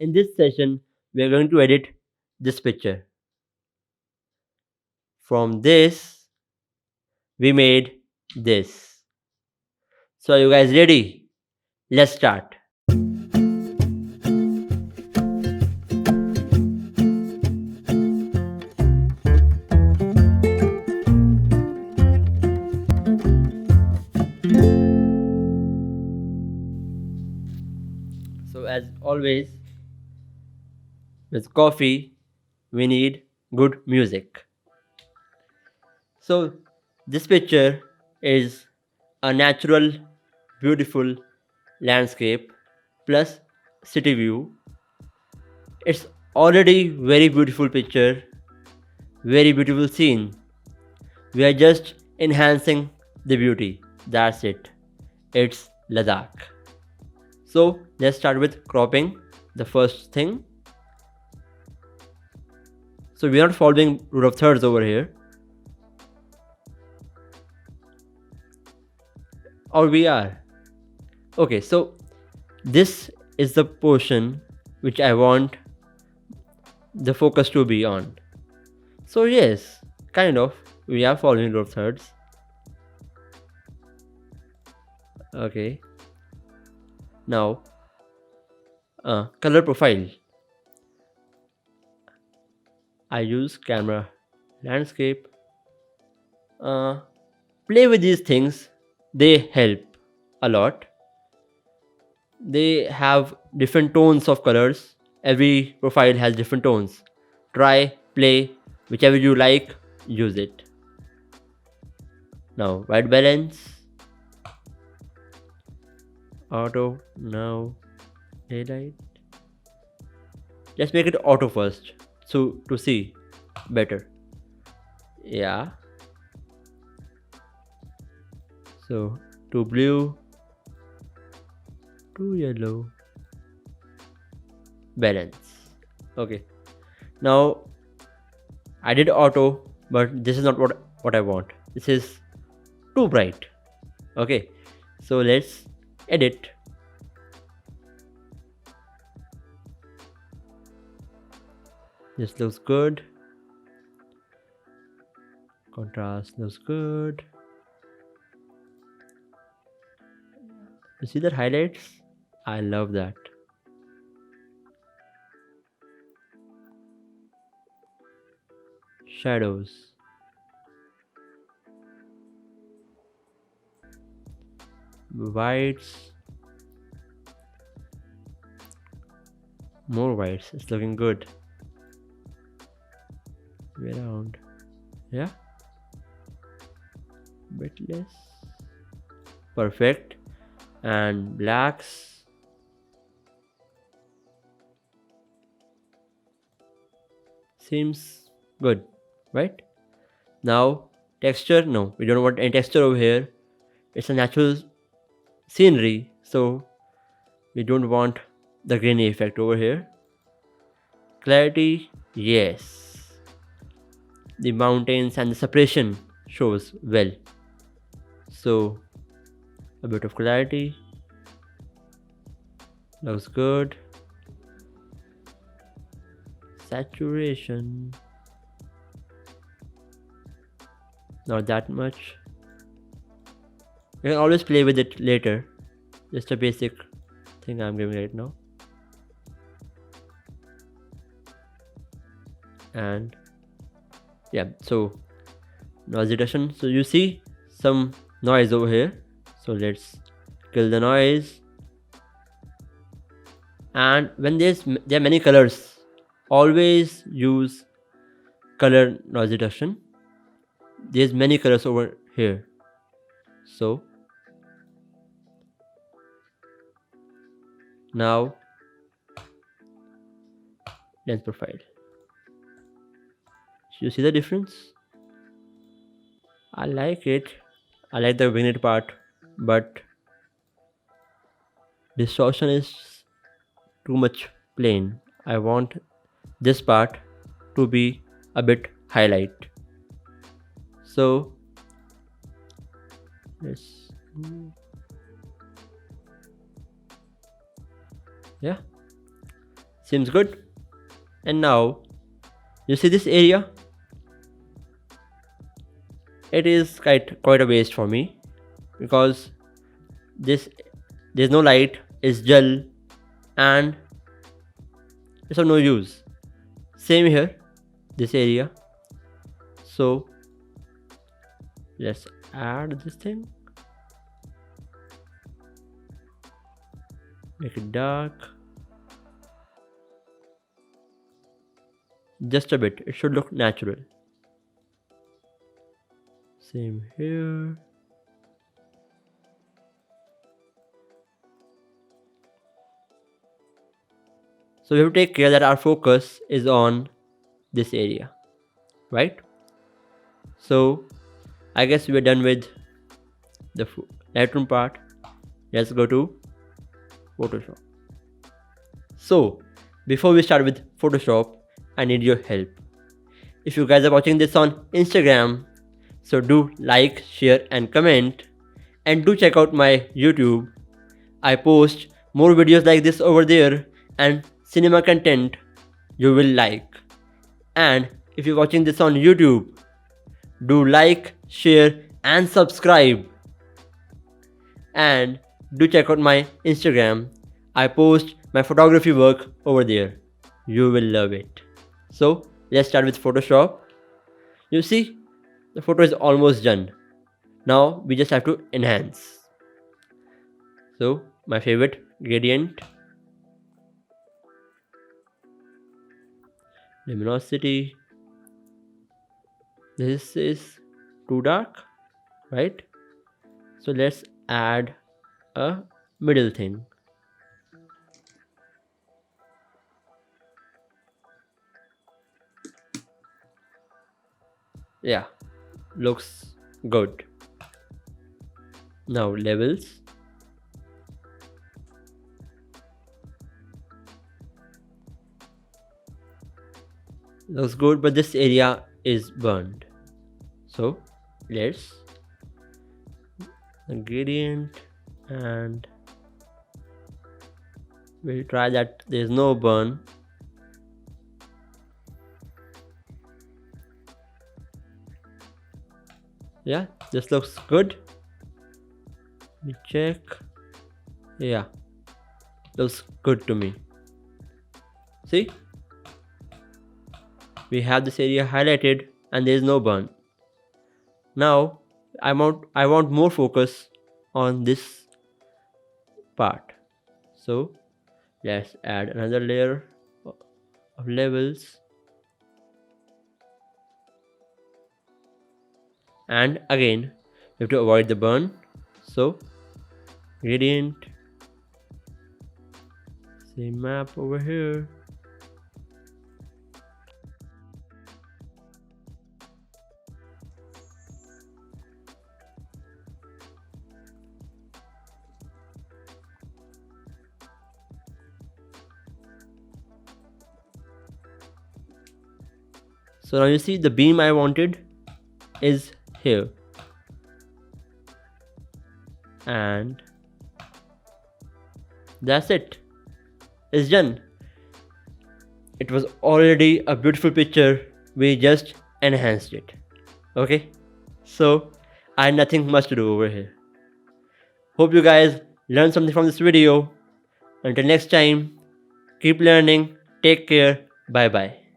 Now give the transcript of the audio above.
in this session we are going to edit this picture. From this we made this. So are you guys ready? Let's start. So as always, with coffee we need good music. So this picture is a natural, beautiful landscape plus city view. It's already very beautiful picture, very beautiful scene. We are just enhancing the beauty. That's it. It's Ladakh. So let's start with cropping. The first thing. So we are not following rule of thirds over here. Or we are. Okay, so this is the portion which I want the focus to be on. So yes, kind of, we are following rule of thirds. Okay. Now, color profile. I use camera landscape. Play with these things, they help a lot. They have different tones of colors. Every profile has different tones. Try, play, whichever you like, use it. Now, white balance, auto, now, daylight. Let's make it auto first, so to see better. Yeah. So, to blue, to yellow, balance. Okay. Now, I did auto, but this is not what I want. This is too bright. Okay. So let's edit. This looks good. Contrast looks good. You see that highlights? I love that. Shadows. Whites. More whites. It's looking good. Way around. Yeah. Bit less. Perfect. And blacks. Seems good, right? Now texture, no, we don't want any texture over here. It's a natural scenery, so we don't want the grainy effect over here. Clarity, yes, the mountains and the separation shows well, so a bit of clarity looks good. Saturation, not that much. You can always play with it later. Just a basic thing I'm giving right now. And yeah, so noise reduction. So you see some noise over here. So let's kill the noise. And when there are many colors, always use color noise reduction. There's many colors over here. So now lens profile. You see the difference? I like it. I like the vignette part, but distortion is too much plain. I want this part to be a bit highlight. So let's Seems good. And now you see this area, it is quite a waste for me because there's no light, it's dull, and it's of no use. Same here, this area. So let's add this thing, make it dark just a bit. It should look natural. Same here. So we have to take care that our focus is on this area, right? So I guess we're done with the Lightroom part. Let's go to Photoshop. So before we start with Photoshop, I need your help. If you guys are watching this on Instagram, so do like, share and comment, and do check out my YouTube. I post more videos like this over there and cinema content you will like. And if you're watching this on YouTube, do like, share and subscribe. And do check out my Instagram. I post my photography work over there. You will love it. So let's start with Photoshop. You see, the photo is almost done. Now we just have to enhance. So my favorite gradient, luminosity. This is too dark, right? So let's add a middle thing. Yeah, looks good. Now levels. Looks good, but this area is burned. So let's gradient, and we'll try that there's no burn. Yeah, this looks good. Let me check. Yeah, looks good to me. See, we have this area highlighted and there is no burn. Now I want more focus on this part. So let's add another layer of levels. And again, you have to avoid the burn. So gradient, same map over here. So now you see the beam I wanted is here, and that's it. It's done. It was already a beautiful picture. We just enhanced it. Okay, so I had nothing much to do over here. Hope you guys learned something from this video. Until next time, keep learning. Take care. Bye bye.